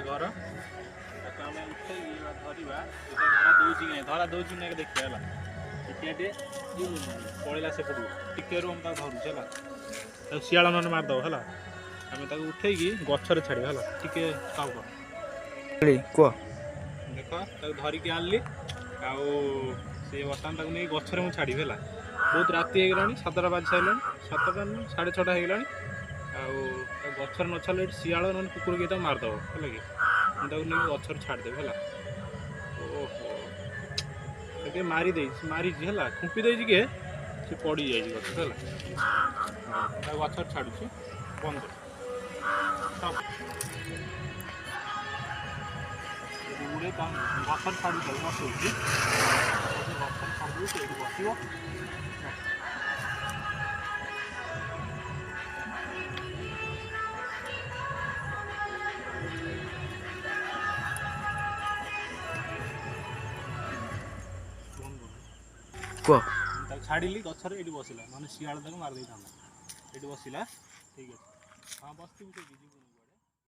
घर आम उठे धरवा धरा दूसरी धरा दूसरी ना देखिए है टिके पड़ा से पड़ू टिके रू हम धरुचे है शियाल नन मारदेव है आम उठे गचर छाड़ है टिके कह कह देख धरिकी आनली से बर्तमान नहीं गचर मुझे छाड़ी है बहुत राति हो गला 7टा बाजी सारे 7टा 6:30 हो गला गचर न छाड़े शियाल ना कुकुर के मारदेव है कि नहीं गचर छाड़देवी है ओहो मारी मारी है खुंपी दे किए सी पड़ जाए गचर है गचर छाड़ुची बंद गुड़े गचर छाड़ू बसो गचर छाड़ू से बस कह छाड़ी गचर ये बसला ना शियाल मारदे ये बसला ठीक है हाँ बस